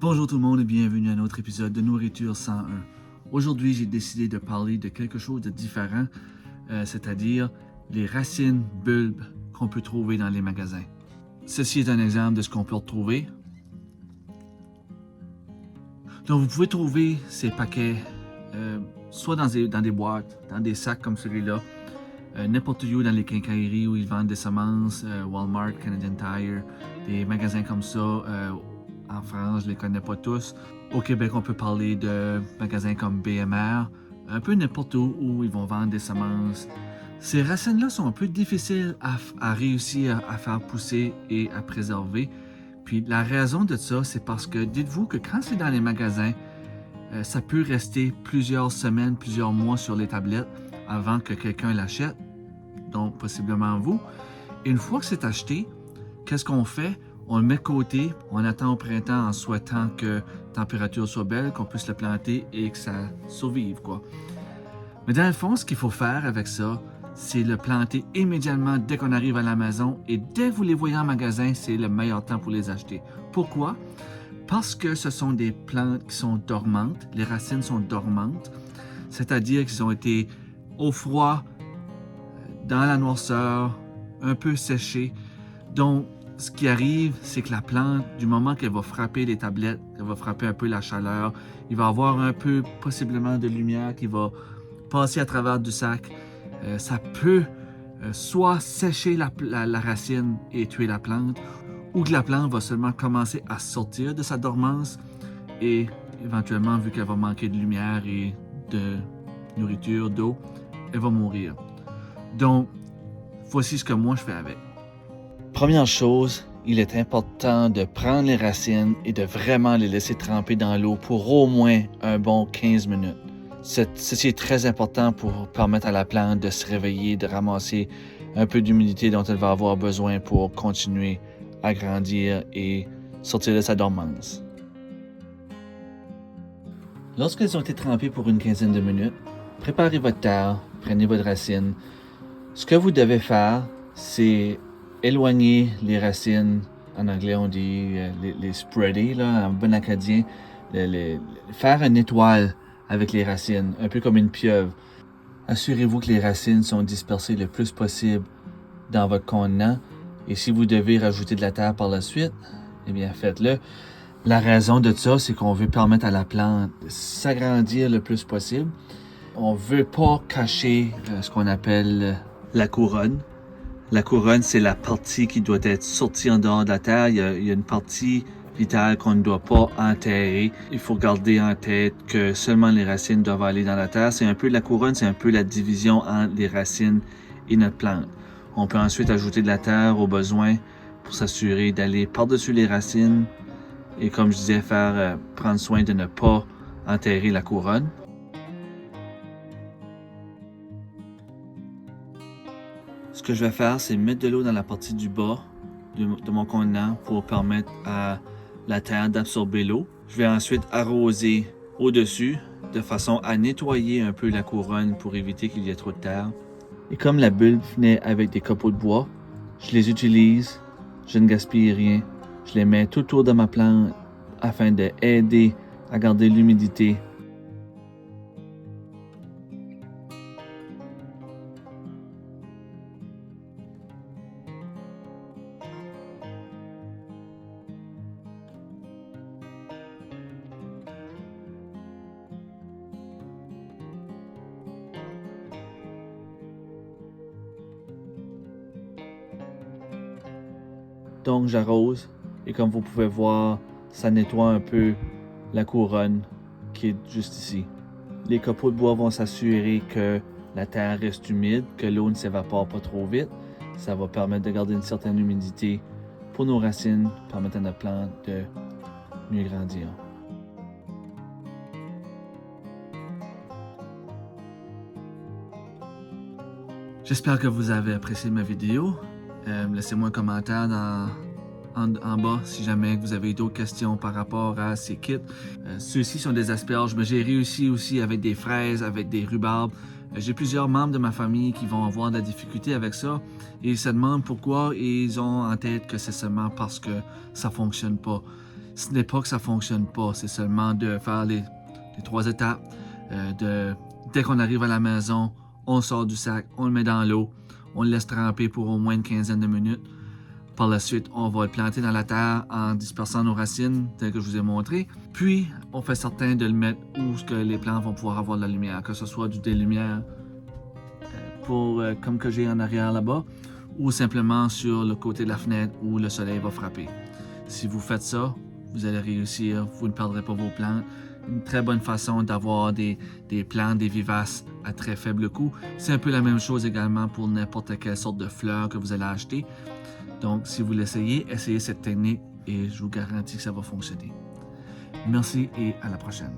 Bonjour tout le monde et bienvenue à un autre épisode de Nourriture 101. Aujourd'hui, j'ai décidé de parler de quelque chose de différent, c'est-à-dire les racines bulbes qu'on peut trouver dans les magasins. Ceci est un exemple de ce qu'on peut retrouver. Donc, vous pouvez trouver ces paquets soit dans des boîtes, dans des sacs comme celui-là, n'importe où dans les quincailleries où ils vendent des semences, Walmart, Canadian Tire, des magasins comme ça. En France, je ne les connais pas tous. Au Québec, on peut parler de magasins comme BMR, un peu n'importe où ils vont vendre des semences. Ces racines-là sont un peu difficiles à réussir à faire pousser et à préserver. Puis la raison de ça, c'est parce que dites-vous que quand c'est dans les magasins, ça peut rester plusieurs semaines, plusieurs mois sur les tablettes avant que quelqu'un l'achète, donc possiblement vous. Et une fois que c'est acheté, qu'est-ce qu'on fait? On le met de côté, on attend au printemps en souhaitant que la température soit belle, qu'on puisse le planter et que ça survive, quoi. Mais dans le fond, ce qu'il faut faire avec ça, c'est le planter immédiatement dès qu'on arrive à la maison et dès que vous les voyez en magasin, c'est le meilleur temps pour les acheter. Pourquoi? Parce que ce sont des plantes qui sont dormantes, les racines sont dormantes, c'est-à-dire qu'ils ont été au froid, dans la noirceur, un peu séchés. Donc, ce qui arrive, c'est que la plante, du moment qu'elle va frapper les tablettes, elle va frapper un peu la chaleur, il va y avoir un peu possiblement de lumière qui va passer à travers du sac. Ça peut soit sécher la racine et tuer la plante, ou que la plante va seulement commencer à sortir de sa dormance et éventuellement, vu qu'elle va manquer de lumière et de nourriture, d'eau, elle va mourir. Donc, voici ce que moi je fais avec. Première chose, il est important de prendre les racines et de vraiment les laisser tremper dans l'eau pour au moins un bon 15 minutes. Ceci est très important pour permettre à la plante de se réveiller, de ramasser un peu d'humidité dont elle va avoir besoin pour continuer à grandir et sortir de sa dormance. Lorsqu'elles ont été trempées pour une quinzaine de minutes, préparez votre terre, prenez votre racine. Ce que vous devez faire, c'est éloigner les racines, en anglais on dit les spreader, là, en bon acadien, faire une étoile avec les racines, un peu comme une pieuvre. Assurez-vous que les racines sont dispersées le plus possible dans votre contenant et si vous devez rajouter de la terre par la suite, eh bien faites-le. La raison de ça, c'est qu'on veut permettre à la plante de s'agrandir le plus possible. On ne veut pas cacher ce qu'on appelle la couronne. La couronne, c'est la partie qui doit être sortie en dehors de la terre. Il y a une partie vitale qu'on ne doit pas enterrer. Il faut garder en tête que seulement les racines doivent aller dans la terre. C'est un peu la couronne, c'est un peu la division entre les racines et notre plante. On peut ensuite ajouter de la terre au besoin pour s'assurer d'aller par-dessus les racines et comme je disais, prendre soin de ne pas enterrer la couronne. Ce que je vais faire, c'est mettre de l'eau dans la partie du bas de mon contenant pour permettre à la terre d'absorber l'eau. Je vais ensuite arroser au-dessus de façon à nettoyer un peu la couronne pour éviter qu'il y ait trop de terre. Et comme la bulbe venait avec des copeaux de bois, je les utilise, je ne gaspille rien. Je les mets tout autour de ma plante afin d'aider à garder l'humidité. Donc j'arrose et comme vous pouvez voir, ça nettoie un peu la couronne qui est juste ici. Les copeaux de bois vont s'assurer que la terre reste humide, que l'eau ne s'évapore pas trop vite. Ça va permettre de garder une certaine humidité pour nos racines, permettre à notre plante de mieux grandir. J'espère que vous avez apprécié ma vidéo. Laissez-moi un commentaire en bas si jamais vous avez d'autres questions par rapport à ces kits. Ceux-ci sont des asperges, mais j'ai réussi aussi avec des fraises, avec des rhubarbes. J'ai plusieurs membres de ma famille qui vont avoir de la difficulté avec ça et ils se demandent pourquoi et ils ont en tête que c'est seulement parce que ça fonctionne pas. Ce n'est pas que ça ne fonctionne pas, c'est seulement de faire les 3 étapes. Dès qu'on arrive à la maison, on sort du sac, on le met dans l'eau, on le laisse tremper pour au moins une quinzaine de minutes. Par la suite, on va le planter dans la terre en dispersant nos racines, tel que je vous ai montré. Puis, on fait certain de le mettre où que les plantes vont pouvoir avoir de la lumière, que ce soit des lumières comme que j'ai en arrière là-bas, ou simplement sur le côté de la fenêtre où le soleil va frapper. Si vous faites ça, vous allez réussir, vous ne perdrez pas vos plantes. Une très bonne façon d'avoir des plantes, des vivaces à très faible coût. C'est un peu la même chose également pour n'importe quelle sorte de fleurs que vous allez acheter. Donc, si vous l'essayez, essayez cette technique et je vous garantis que ça va fonctionner. Merci et à la prochaine.